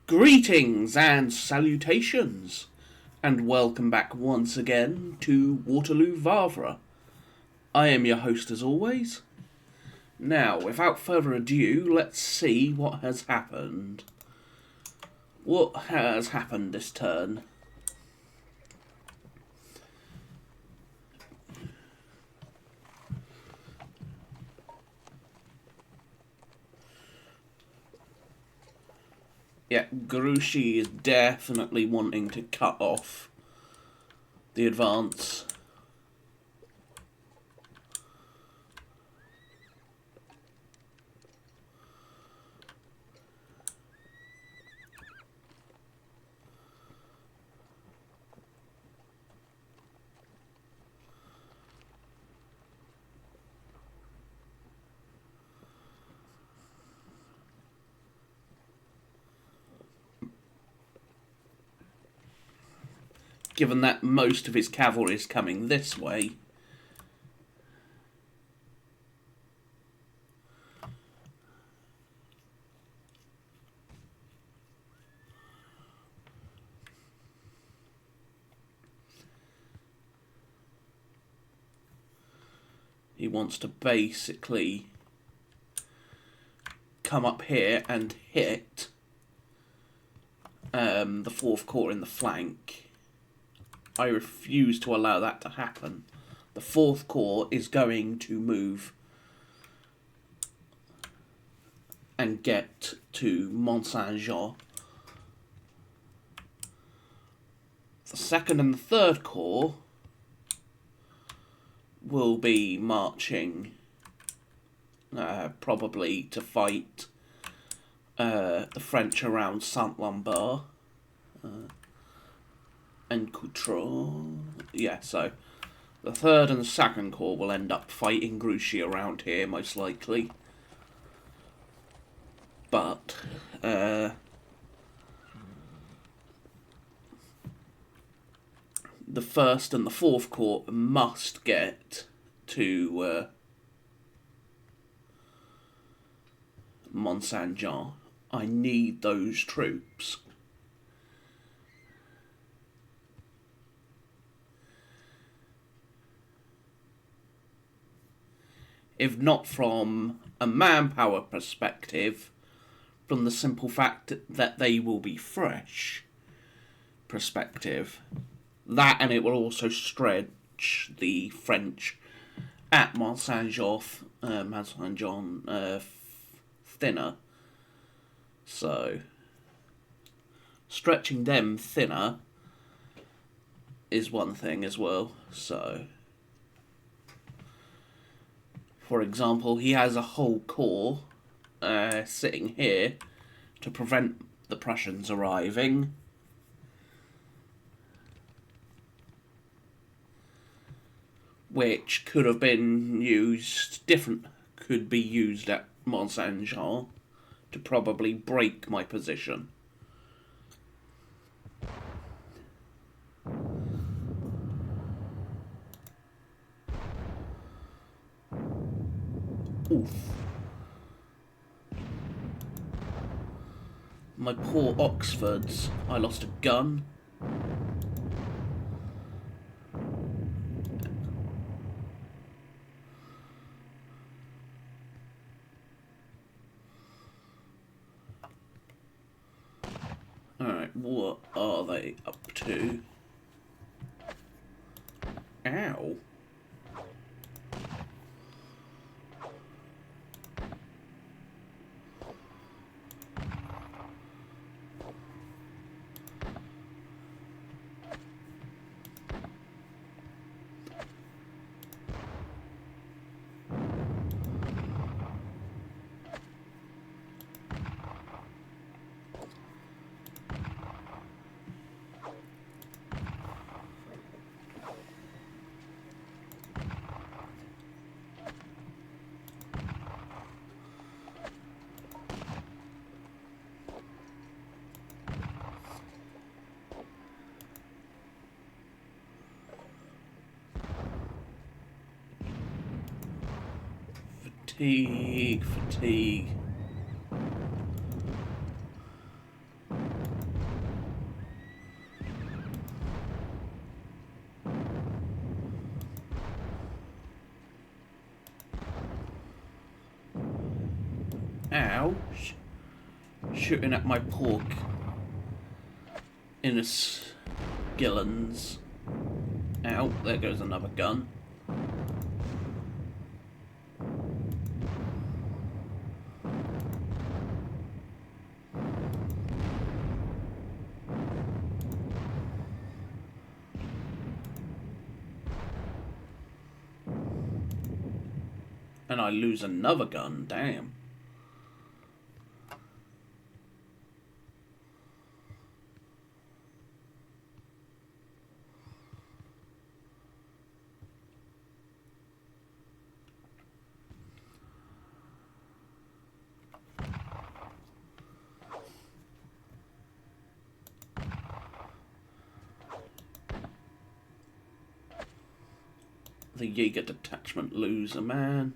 Greetings and salutations, and welcome back once again to Waterloo and Wavre. I am your host as always. Now, without further ado, let's see what has happened. What has happened this turn? Yeah, Grouchy is definitely wanting to cut off the advance. Given that most of his cavalry is coming this way. He wants to basically come up here and hit the 4th Corps in the flank. I refuse to allow that to happen. The 4th Corps is going to move and get to Mont Saint-Jean. The 2nd and the 3rd Corps will be marching probably to fight the French around Saint-Lambert. And Coutras. Yeah, so the 3rd and the 2nd Corps will end up fighting Grouchy around here, most likely. But, the 1st and the 4th Corps must get to Mont Saint-Jean. I need those troops. If not from a manpower perspective, from the simple fact that they will be fresh perspective. That, and it will also stretch the French at Mont Saint-Jean thinner. So, stretching them thinner is one thing as well, so... For example, he has a whole corps sitting here to prevent the Prussians arriving. Which could have been used, could be used at Mont Saint-Jean to probably break my position. Oof. My poor Oxfords. I lost a gun. Alright, what are they up to? Ow. Fatigue. Ow. Shooting at my pork. Innes Gillens. Ow, there goes another gun. And I lose another gun, damn. The Jaeger detachment loser, man.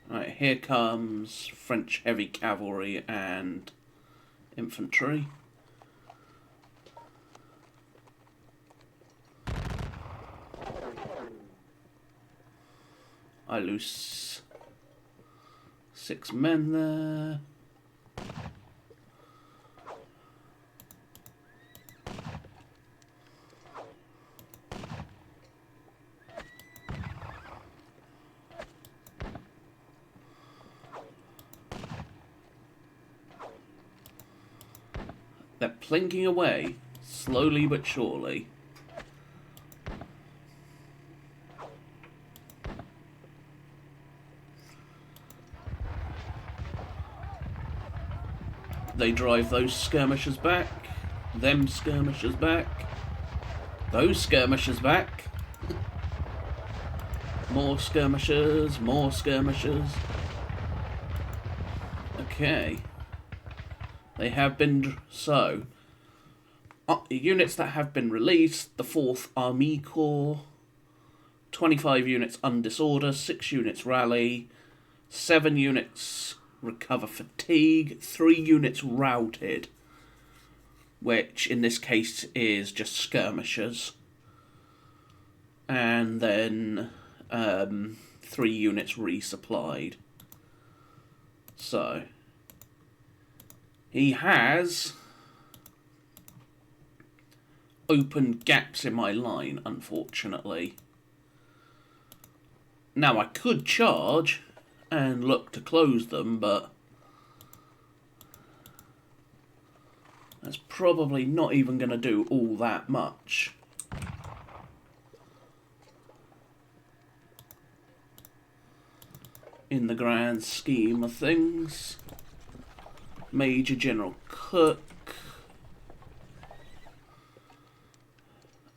Right, here comes French heavy cavalry and infantry. I lose 6 men there. They're plinking away, slowly but surely. They drive those skirmishers back, them skirmishers back, those skirmishers back. More skirmishers, more skirmishers. Okay. They have been... So, units that have been released, the 4th Army Corps, 25 units undisorder, 6 units rally, 7 units recover fatigue, 3 units routed, which in this case is just skirmishers, and then 3 units resupplied. So... he has opened gaps in my line, unfortunately. Now, I could charge and look to close them, but that's probably not even going to do all that much. In the grand scheme of things. Major General Cook.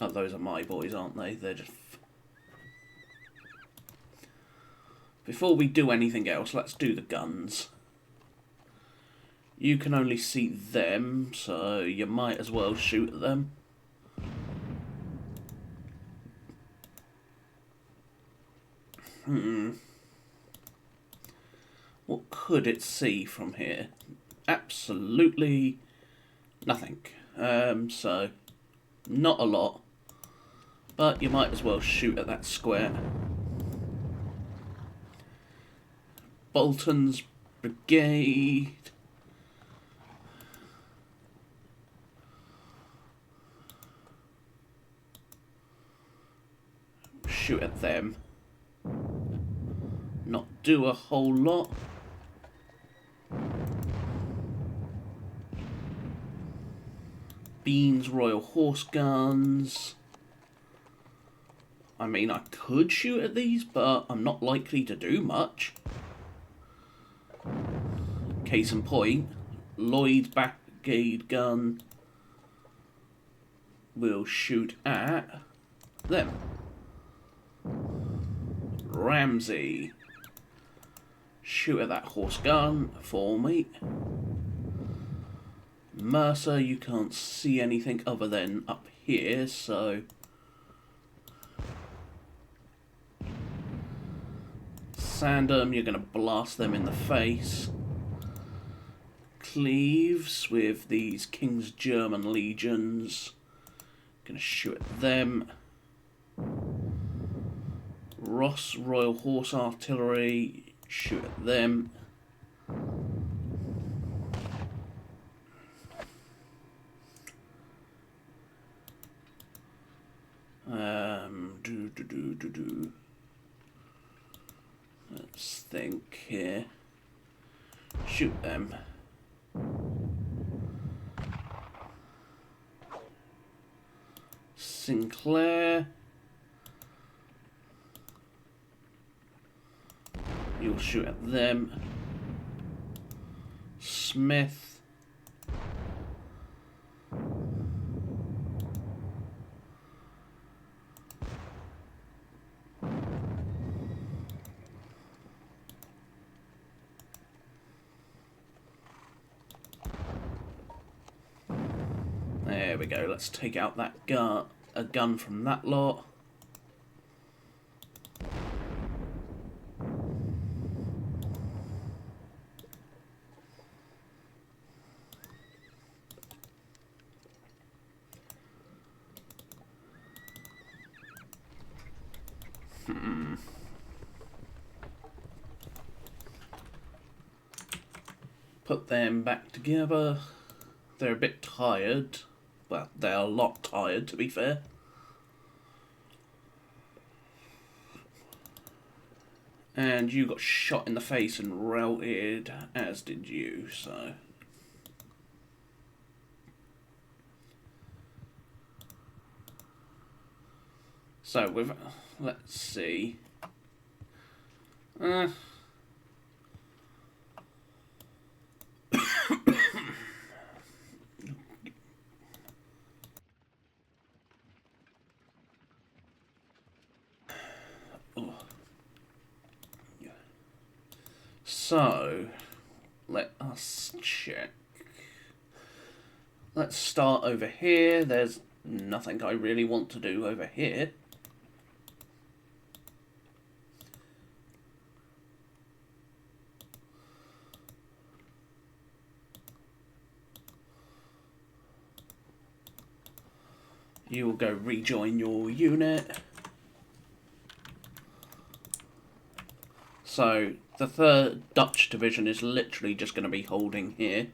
Oh, those are my boys, aren't they? They're just... Before we do anything else, let's do the guns. You can only see them, so you might as well shoot at them. What could it see from here? Absolutely nothing. So, not a lot. But you might as well shoot at that square. Bolton's brigade. Shoot at them. Not do a whole lot. Bean's Royal Horse Guns. I mean, I could shoot at these, but I'm not likely to do much. Case in point, Lloyd's Brigade gun will shoot at them. Ramsey, shoot at that horse gun for me. Mercer, you can't see anything other than up here, so... Sandham, you're going to blast them in the face. Cleves with these King's German legions. Gonna shoot at them. Ross Royal Horse Artillery, shoot at them. Let's think here. Shoot them. Sinclair. You'll shoot at them. Smith. There we go. Let's take out that a gun from that lot. Put them back together. They're a bit tired. Well, they're a lot tired, to be fair. And you got shot in the face and routed, as did you, so... So, with... let's see... So, let us check. Let's start over here. There's nothing I really want to do over here. You will go rejoin your unit. So, the 3rd Dutch Division is literally just going to be holding here.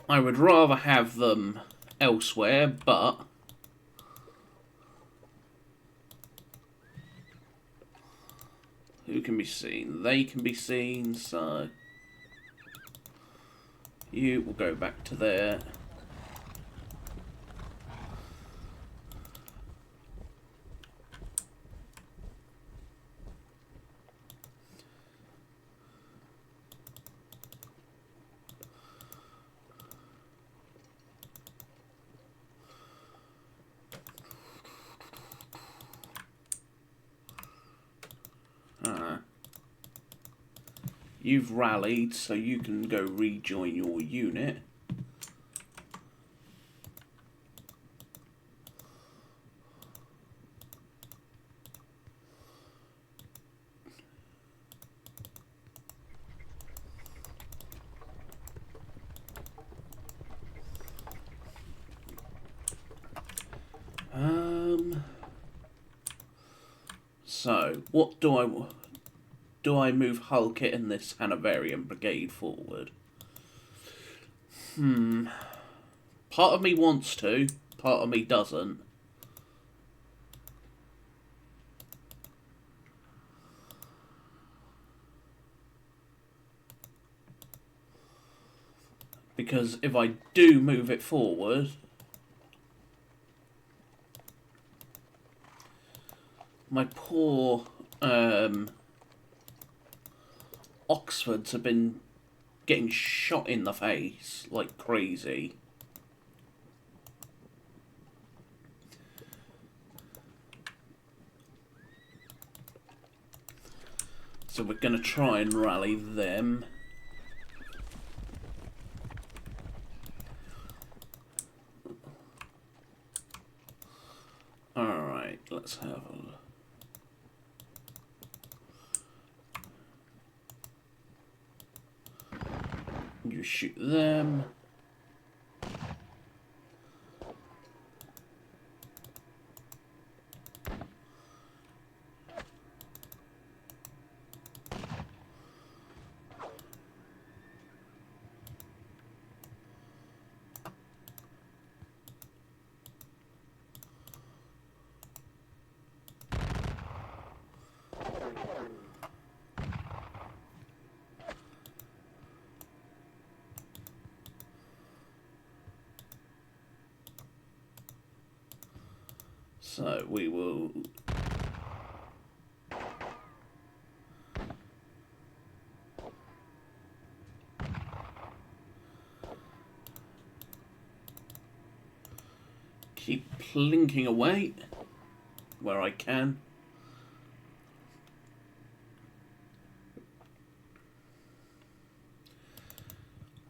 I would rather have them elsewhere, but... who can be seen? They can be seen, so... you will go back to there. You've rallied, so you can go rejoin your unit. So, what do I move Halkett and this Hanoverian Brigade forward? Part of me wants to, part of me doesn't. Because if I do move it forward, my poor Oxfords have been getting shot in the face like crazy. So we're going to try and rally them. Alright, let's have a look. You shoot them. So we will keep plinking away where I can.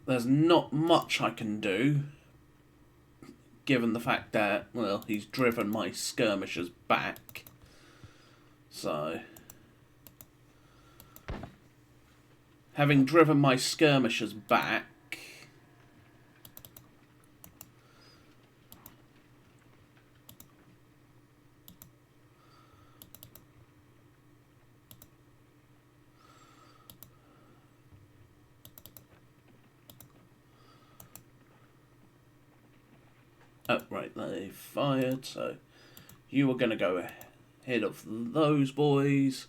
There's not much I can do, given the fact that, well, he's driven my skirmishers back. So, having driven my skirmishers back, oh, right, they fired, so you are going to go ahead of those boys.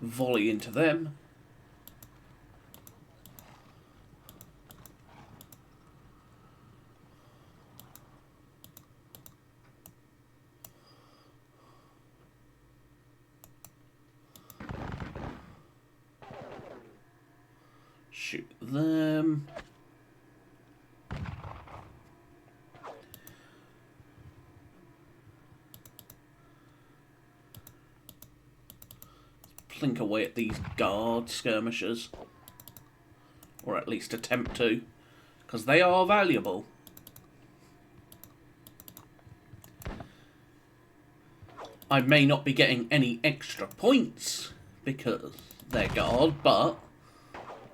Volley into them. Shoot them. Plink away at these guard skirmishers. Or at least attempt to. Because they are valuable. I may not be getting any extra points because they're guard, but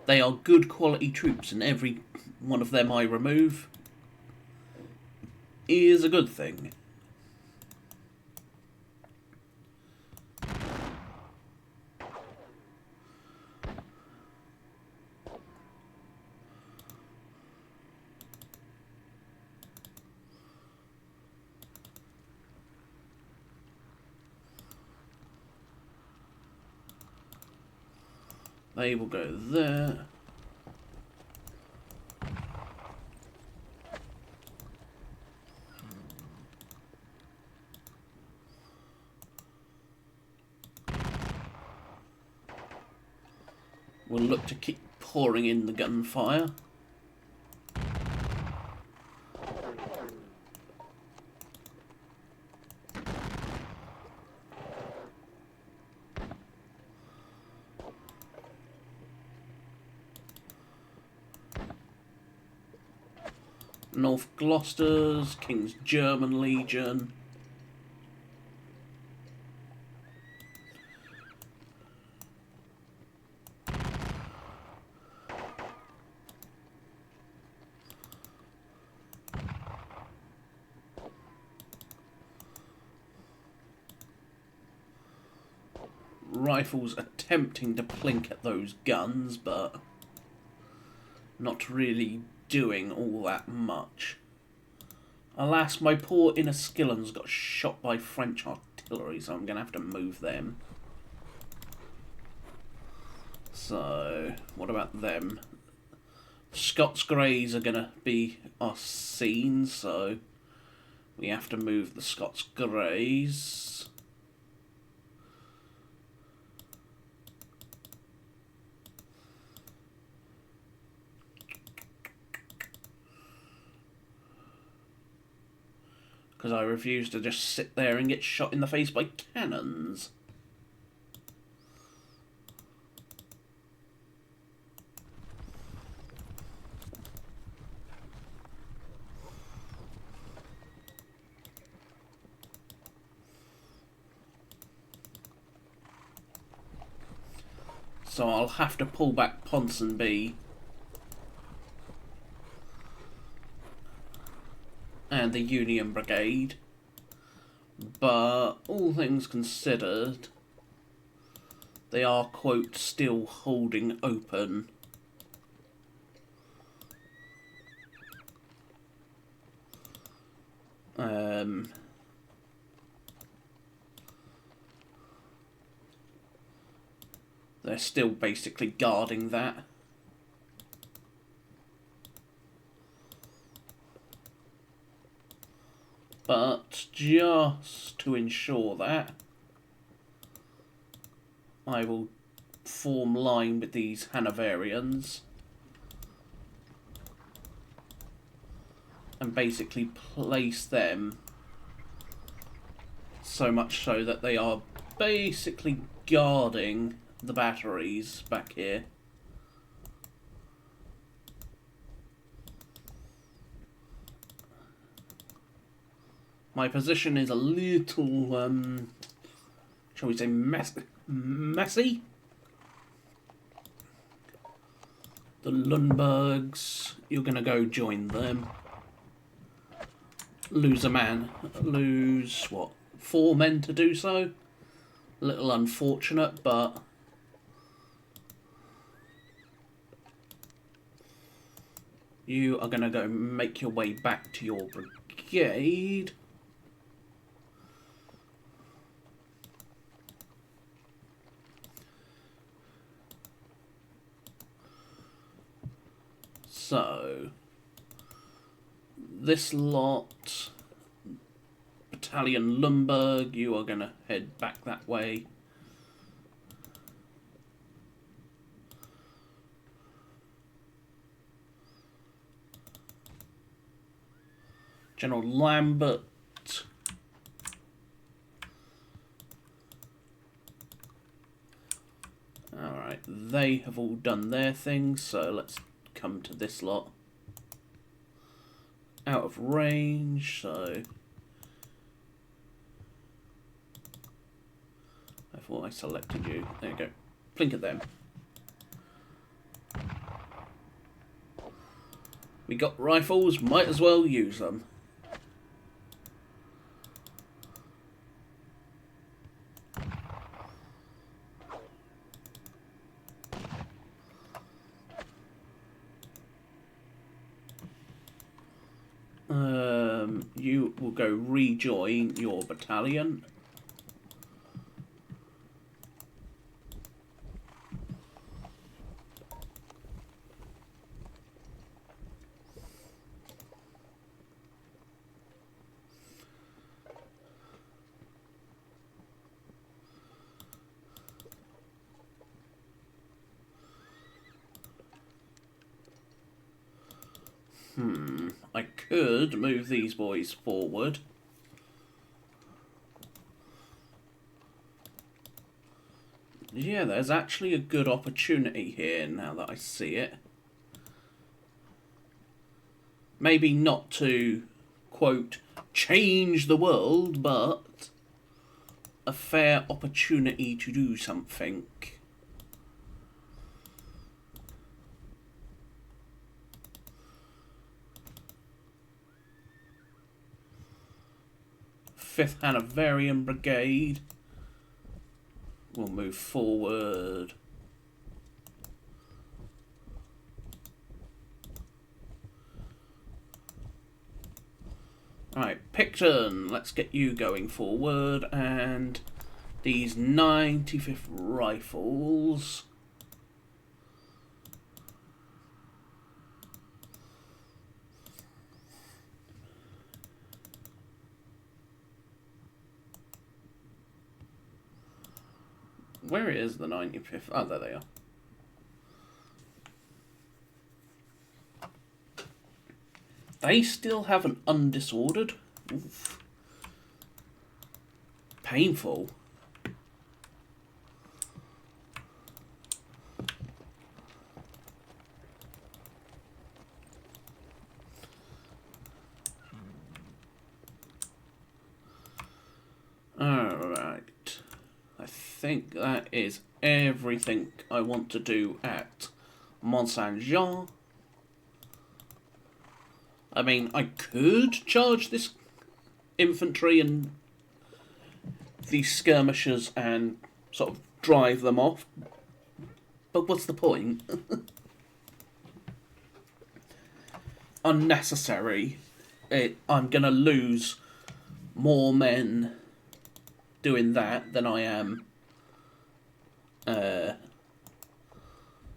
they are good quality troops, and every one of them I remove is a good thing. They will go there. We'll look to keep pouring in the gunfire. North Gloucesters, King's German Legion. Rifles attempting to plink at those guns, but not really doing all that much. Alas, my poor Inniskillens got shot by French artillery, so I'm going to have to move them. So, what about them? Scots Greys are going to be our scene, so we have to move the Scots Greys. Because I refuse to just sit there and get shot in the face by cannons. So I'll have to pull back Ponsonby and the Union Brigade. But all things considered, they are, quote, still holding open. They're still basically guarding that. But just to ensure that, I will form line with these Hanoverians and basically place them so much so that they are basically guarding the batteries back here. My position is a little, shall we say, messy. The Lundbergs, you're going to go join them. Lose a man. Lose, what, 4 men to do so? A little unfortunate, but you are going to go make your way back to your brigade. So, this lot, Battalion Lumberg, you are going to head back that way. General Lambert. Alright, they have all done their things, so let's come to this lot. Out of range, so I thought I selected you. There you go. Blink at them. We got rifles, might as well use them. You will go rejoin your battalion. I could move these boys forward. Yeah, there's actually a good opportunity here now that I see it. Maybe not to, quote, change the world, but a fair opportunity to do something. Fifth Hanoverian Brigade will move forward. Alright, Picton, let's get you going forward, and these 95th Rifles. Where is the 95th? Oh, there they are. They still haven't undisordered. Oof. Painful. Alright. I think that is everything I want to do at Mont Saint-Jean. I mean, I could charge this infantry and these skirmishers and sort of drive them off, but what's the point? Unnecessary. I'm going to lose more men doing that than I am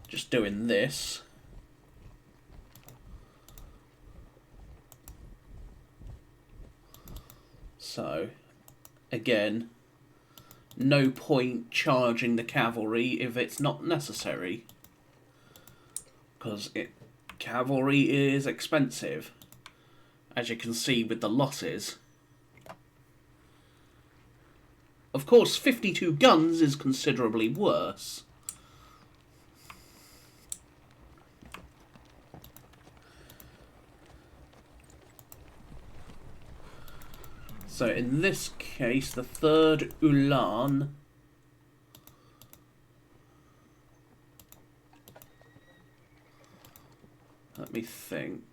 just doing this. So, again, no point charging the cavalry if it's not necessary, because cavalry is expensive, as you can see with the losses. Of course, 52 guns is considerably worse. So in this case, the 3rd Ulan let me think.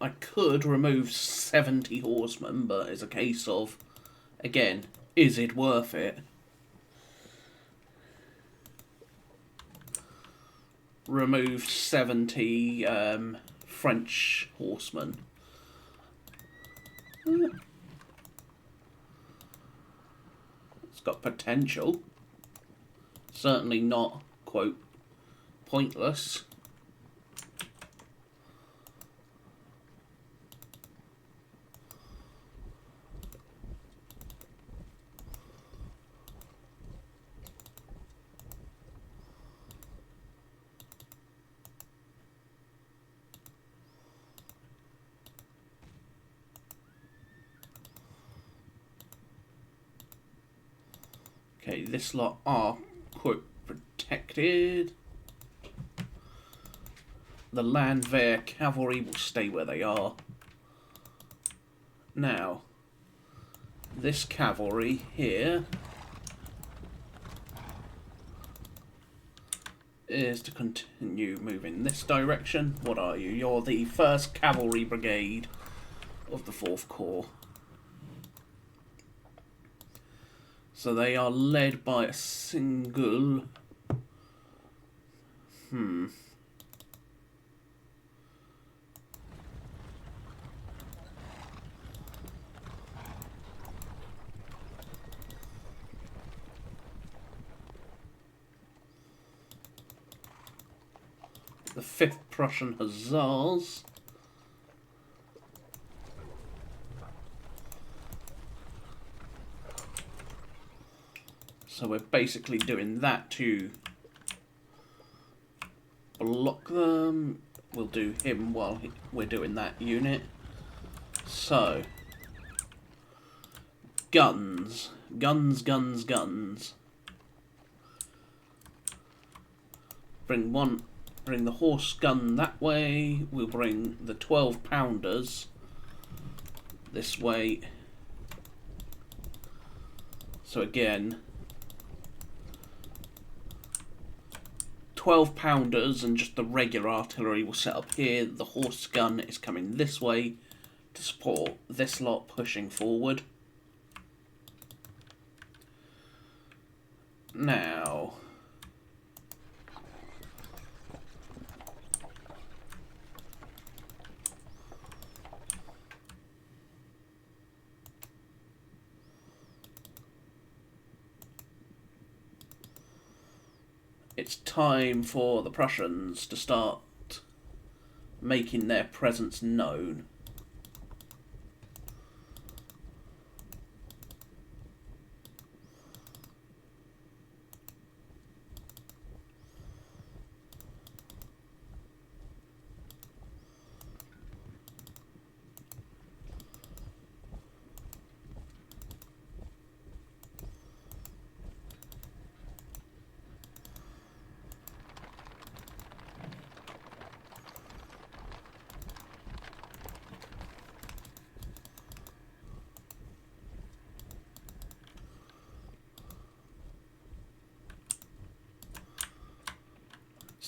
I could remove 70 horsemen, but it's a case of, again, is it worth it? Remove 70 French horsemen. It's got potential. Certainly not, quote, pointless. Okay, this lot are, quote, protected. The Landwehr cavalry will stay where they are. Now, this cavalry here is to continue moving this direction. What are you? You're the 1st Cavalry Brigade of the 4th Corps. So they are led by a single... The 5th Prussian Hussars. So we're basically doing that to block them. We'll do him while we're doing that unit. So, guns. Guns, guns, guns. Bring the horse gun that way. We'll bring the 12-pounders this way. So again, 12-pounders and just the regular artillery will set up here. The horse gun is coming this way to support this lot pushing forward. Now, it's time for the Prussians to start making their presence known.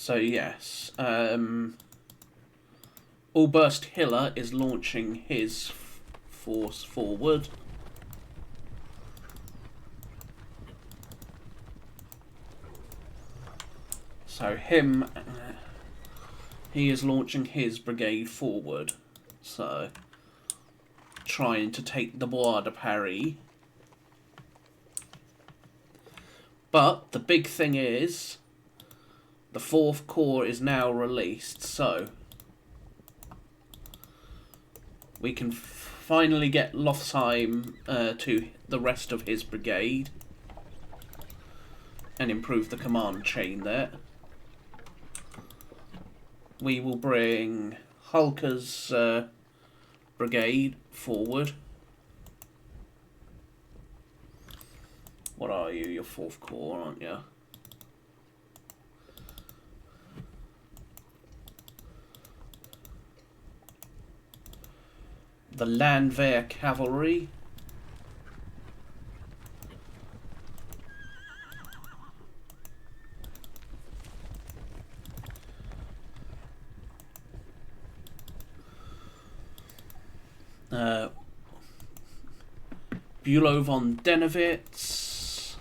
So yes, Oberst Hiller is launching his force forward. So he is launching his brigade forward. So trying to take the Bois de Paris. But the big thing is, the 4th Corps is now released, so we can finally get Lofsheim to the rest of his brigade and improve the command chain there. We will bring Hulker's brigade forward. What are you? You're 4th Corps, aren't you? The Landwehr Cavalry. Bülow von Dennewitz.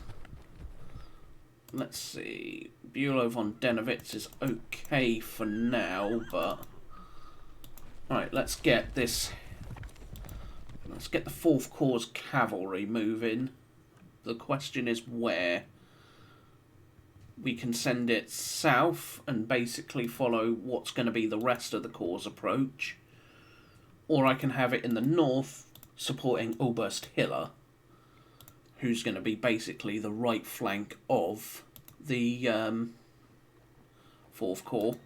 Let's see. Bülow von Dennewitz is okay for now, but right, let's get this. Let's get the 4th Corps cavalry moving. The question is where. We can send it south and basically follow what's going to be the rest of the Corps' approach. Or I can have it in the north supporting Oberst Hiller, who's going to be basically the right flank of the 4th Corps.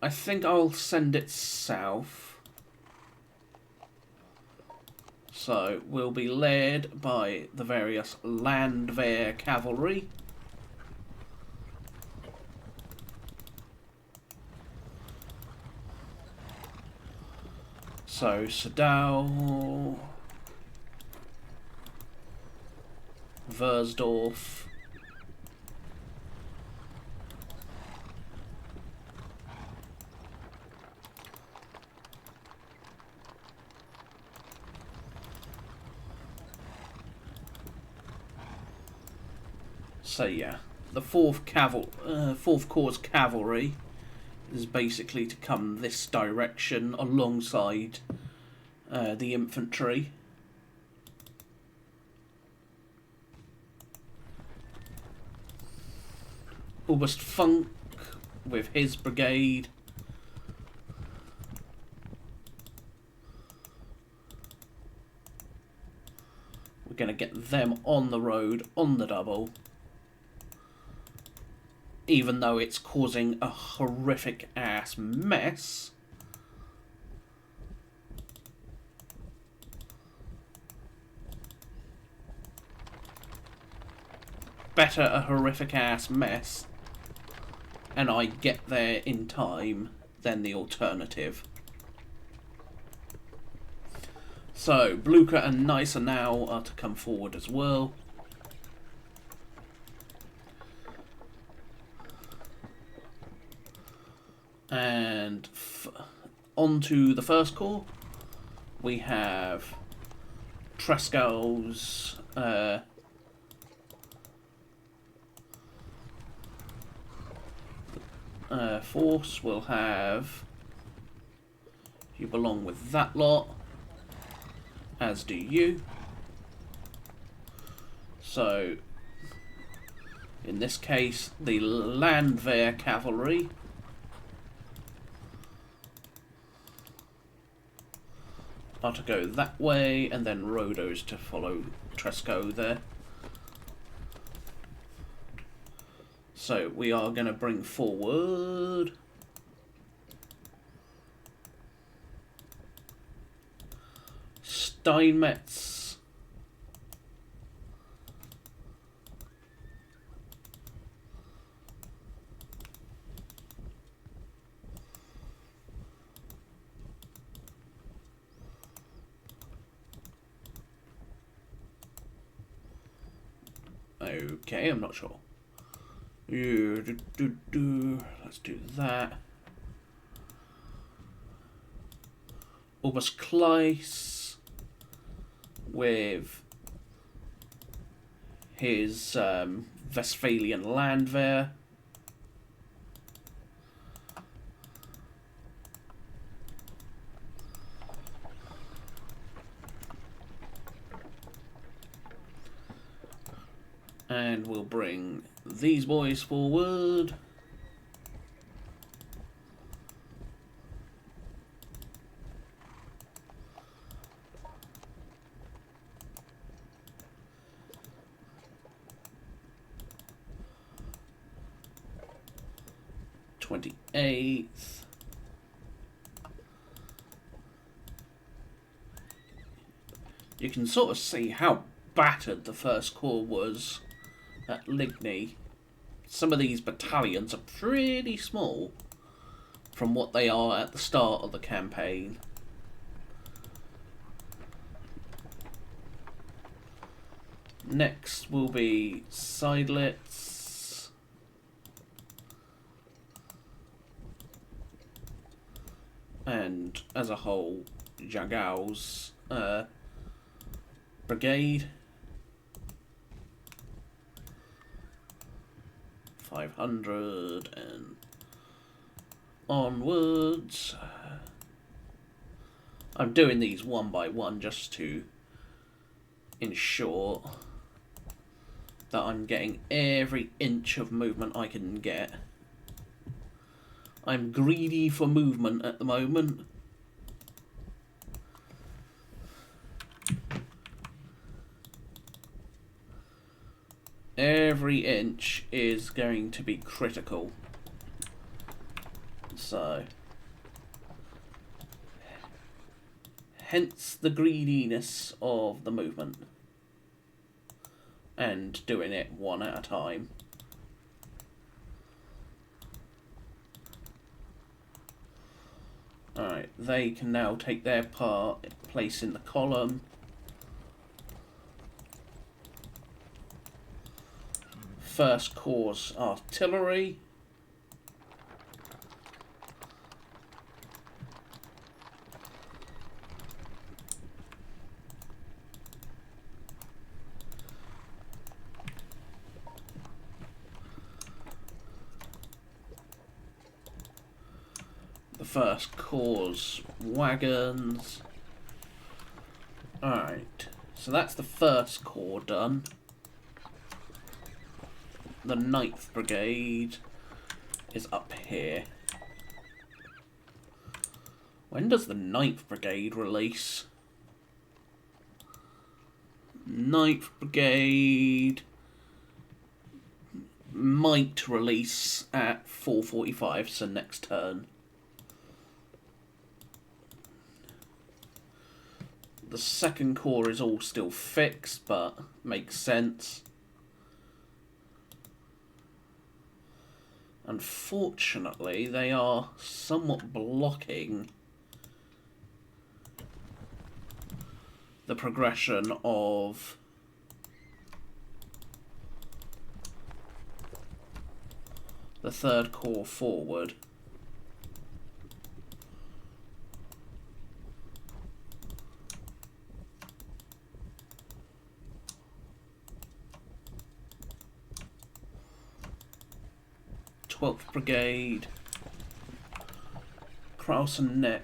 I think I'll send it south. So we'll be led by the various Landwehr cavalry. So Sadau, Versdorf, so yeah, the 4th Corps cavalry is basically to come this direction alongside the infantry. Oberst Funk with his brigade. We're going to get them on the road, on the double. Even though it's causing a horrific ass mess. Better a horrific ass mess and I get there in time than the alternative. So Blucher and Neisse now are to come forward as well. And on to the 1st Corps. We have Trescow's force. Will have, you belong with that lot, as do you. So in this case the Landwehr cavalry are to go that way, and then Rodo's to follow Trescow there. So we are going to bring forward Steinmetz, okay, I'm not sure. Let's do that. Oberskleis with his Westphalian Landwehr. And we'll bring these boys forward. Eighth. You can sort of see how battered the First Corps was at Ligny. Some of these battalions are pretty small from what they are at the start of the campaign. Next will be Seydlitz. And as a whole, Jagau's brigade. 500 and onwards. I'm doing these one by one just to ensure that I'm getting every inch of movement I can get. I'm greedy for movement at the moment. Every inch is going to be critical. So, hence the greediness of the movement. And doing it one at a time. Alright, they can now take their place in the column. First Corps artillery. The First Corps wagons. Alright, so that's the First Corps done. The 9th Brigade is up here. When does the 9th Brigade release? 9th Brigade might release at 4:45, so next turn. The 2nd Corps is all still fixed, but makes sense. Unfortunately, they are somewhat blocking the progression of the 3rd Corps forward. Brigade, Kraus and Neck.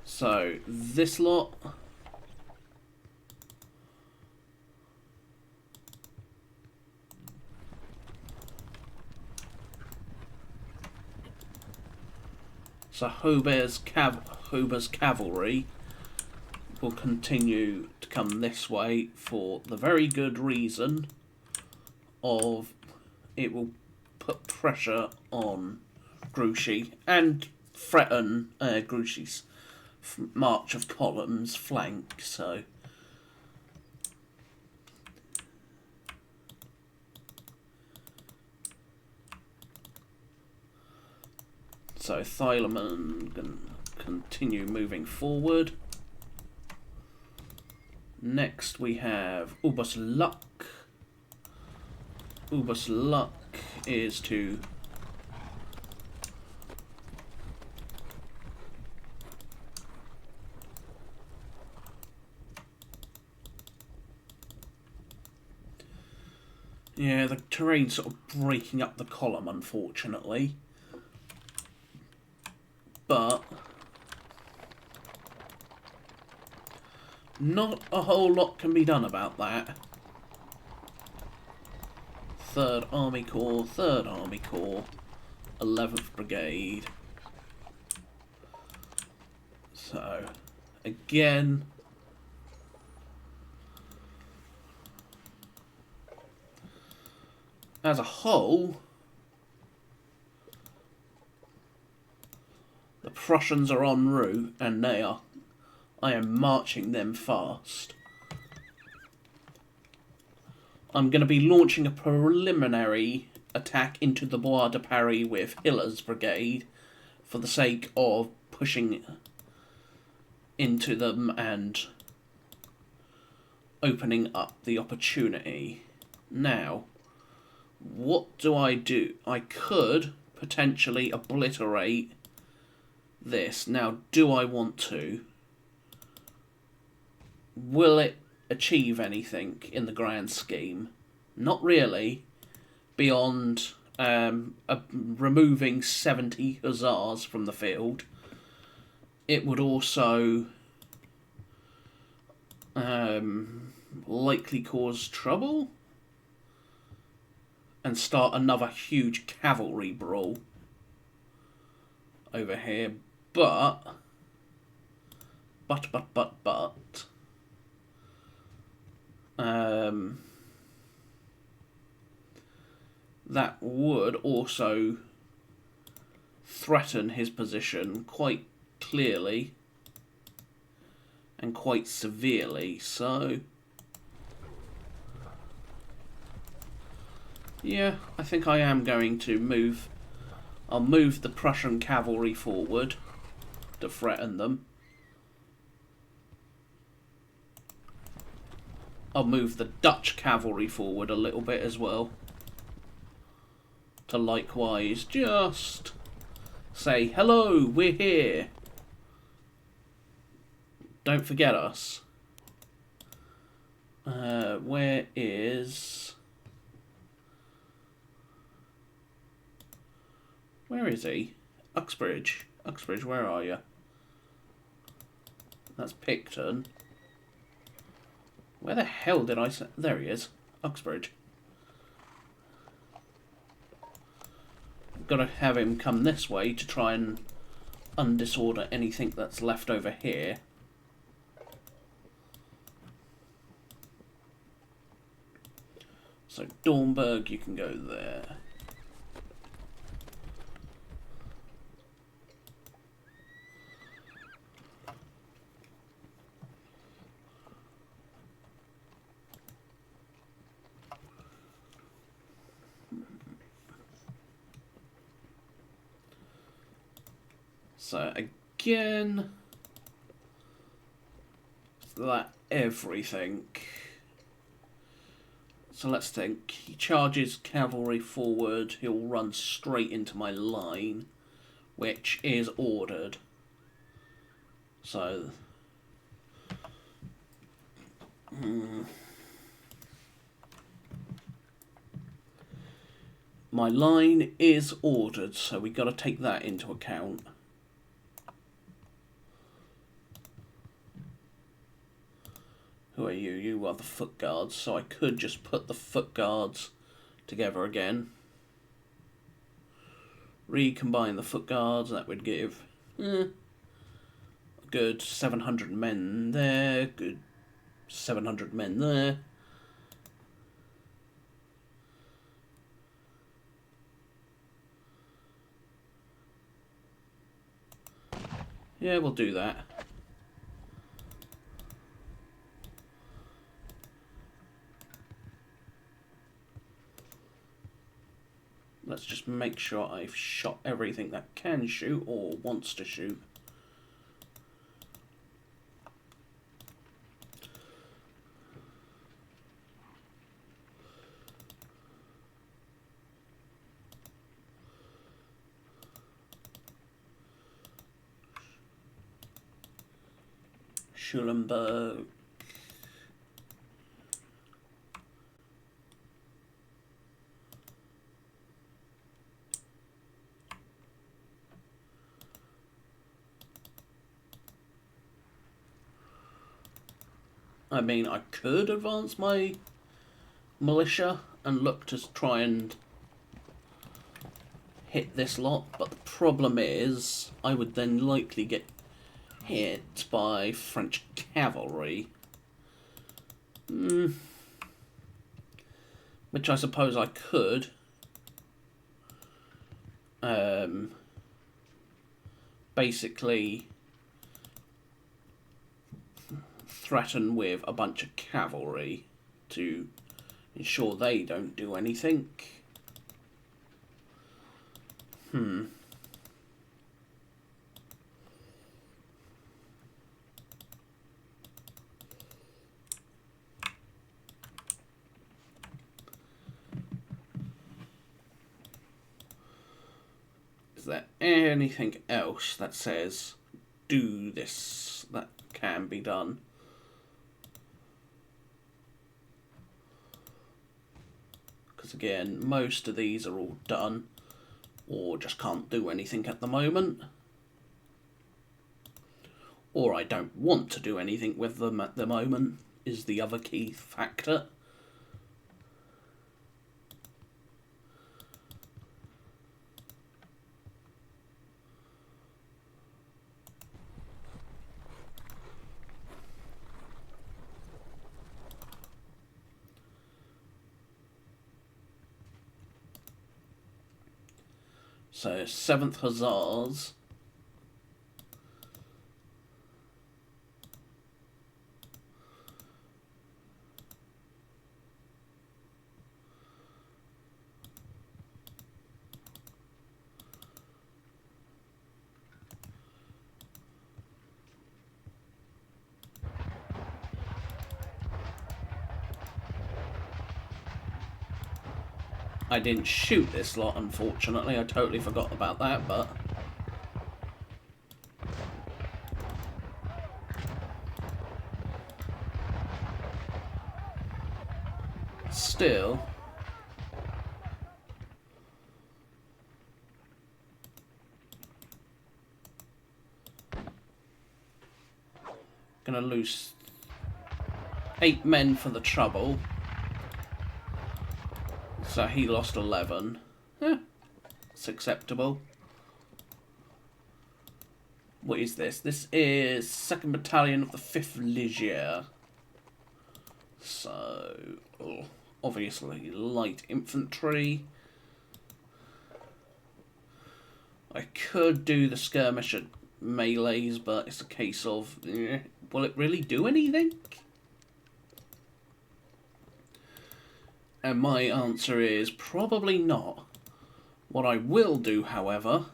So this lot. So Huber's cavalry will continue to come this way for the very good reason of it will put pressure on Grouchy and threaten Grouchy's march of columns flank. So So Thielemann can continue moving forward. Next we have Ubus Luck. Ubus Luck is to yeah, the terrain's sort of breaking up the column, unfortunately. But not a whole lot can be done about that. 3rd Army Corps, 3rd Army Corps, 11th Brigade. So, again, as a whole, the Prussians are en route, and I am marching them fast. I'm going to be launching a preliminary attack into the Bois de Paris with Hiller's brigade for the sake of pushing into them and opening up the opportunity. Now, what do? I could potentially obliterate this. Now, do I want to? Will it achieve anything in the grand scheme? Not really, beyond removing 70 hussars from the field. It would also likely cause trouble and start another huge cavalry brawl over here, but that would also threaten his position quite clearly and quite severely, so yeah, I think I am going to move. I'll move the Prussian cavalry forward to threaten them. I'll move the Dutch cavalry forward a little bit as well, to likewise just say, hello, we're here. Don't forget us. Where is he? Uxbridge. Uxbridge, where are you? That's Picton. Where the hell did I say? There he is. Uxbridge. Got to have him come this way to try and undisorder anything that's left over here. So Dornberg, you can go there. So again, that everything. So let's think. He charges cavalry forward. He'll run straight into my line, which is ordered. So my line is ordered, so we got to take that into account. Who are you? You are the foot guards, so I could just put the foot guards together again. Recombine the foot guards, that would give a good 700 men there, good 700 men there. Yeah, we'll do that. Let's just just make sure I've shot everything that can shoot or wants to shoot. Schulenburg. I mean, I could advance my militia and look to try and hit this lot, but the problem is I would then likely get hit by French cavalry. Which I suppose I could. Basically threaten with a bunch of cavalry to ensure they don't do anything. Is there anything else that says do this that can be done? Because again, most of these are all done or just can't do anything at the moment. Or I don't want to do anything with them at the moment is the other key factor. So 7th Hussars. I didn't shoot this lot, unfortunately. I totally forgot about that, but... still... gonna lose 8 men for the trouble. So he lost 11. It's acceptable. What is this? This is 2nd Battalion of the 5th Legier. So, obviously light infantry. I could do the skirmish at melees, but it's a case of, will it really do anything? And my answer is probably not. What I will do, however,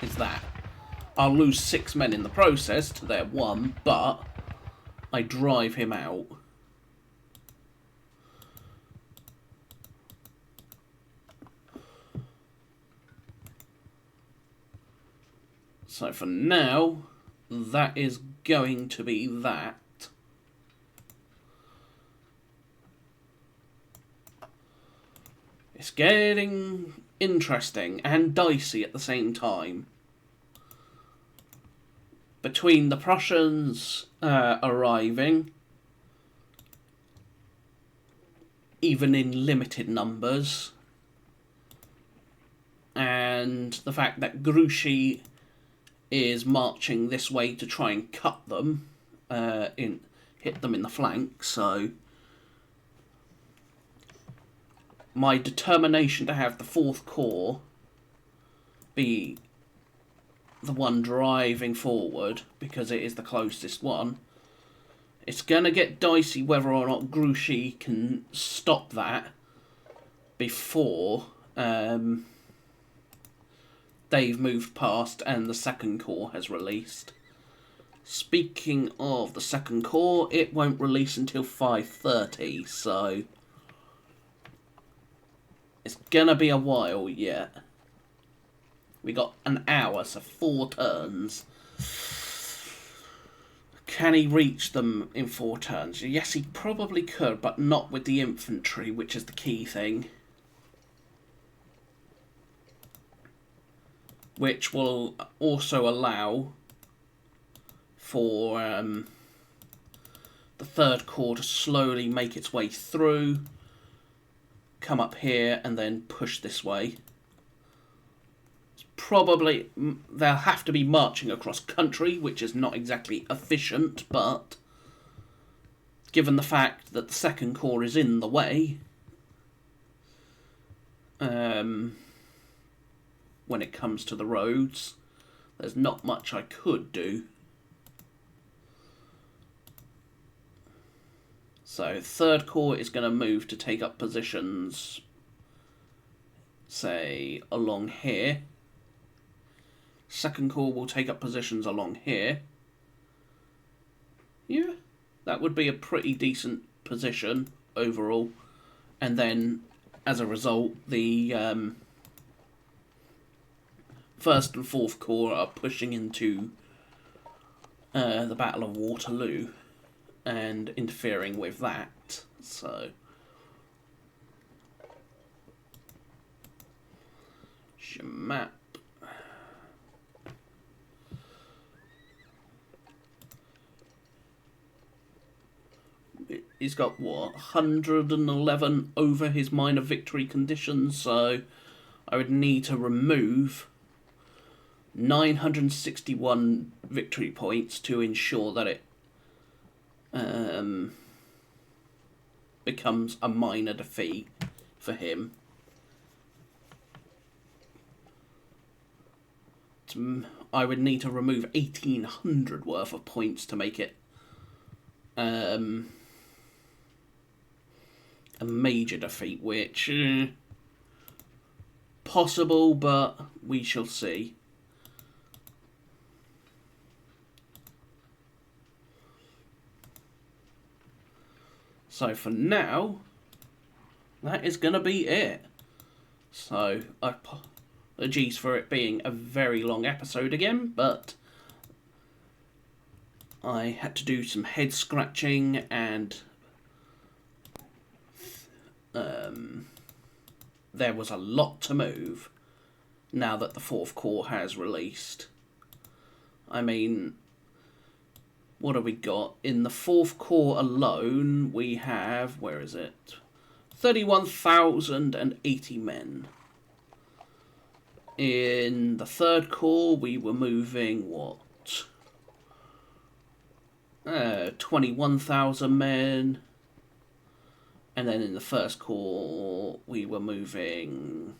is that I'll lose 6 men in the process to their 1, but I drive him out. So for now, that is going to be that. It's getting interesting and dicey at the same time. Between the Prussians arriving, even in limited numbers, and the fact that Grouchy is marching this way to try and cut them, hit them in the flank, so my determination to have the 4th Corps be the one driving forward, because it is the closest one, it's going to get dicey whether or not Grouchy can stop that before they've moved past and the second corps has released. Speaking of the second corps, it won't release until 5:30, so it's going to be a while yet. We got an hour, so 4 turns. Can he reach them in 4 turns? Yes, he probably could, but not with the infantry, which is the key thing. Which will also allow for the third corps to slowly make its way through, come up here, and then push this way. Probably they'll have to be marching across country, which is not exactly efficient, but given the fact that the second corps is in the way, when it comes to the roads, there's not much I could do. So third corps is going to move to take up positions, say, along here. Second corps will take up positions along here. Yeah, that would be a pretty decent position overall. And then, as a result, the first and fourth corps are pushing into the Battle of Waterloo and interfering with that. So, map. He's got, what, 111 over his minor victory conditions, so I would need to remove 961 victory points to ensure that it becomes a minor defeat for him. I would need to remove 1,800 worth of points to make it a major defeat, which possible, but we shall see. So for now, that is going to be it. So apologies for it being a very long episode again, but I had to do some head scratching, and there was a lot to move now that the fourth corps has released. I mean, what have we got? In the fourth corps alone, we have, where is it? 31,080 men. In the third corps, we were moving, what? 21,000 men. And then in the first corps, we were moving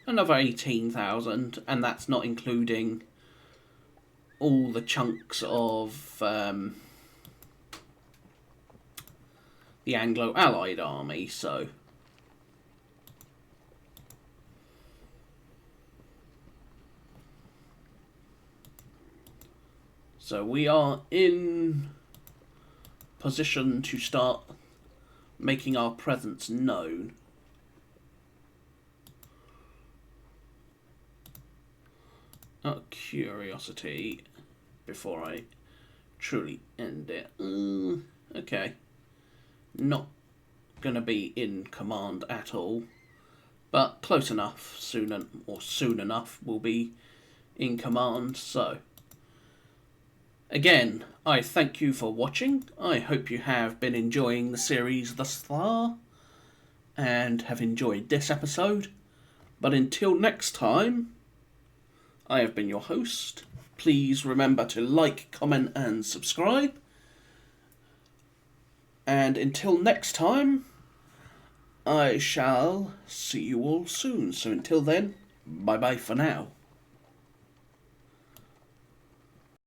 another 18,000, and that's not including all the chunks of the Anglo-Allied army, so we are in position to start making our presence known. Out of curiosity, before I truly end it. Okay. Not going to be in command at all, but close enough. Soon enough we'll be in command. So, again, I thank you for watching. I hope you have been enjoying the series thus far and have enjoyed this episode. But until next time, I have been your host. Please remember to like, comment and subscribe. And until next time, I shall see you all soon. So until then, bye bye for now.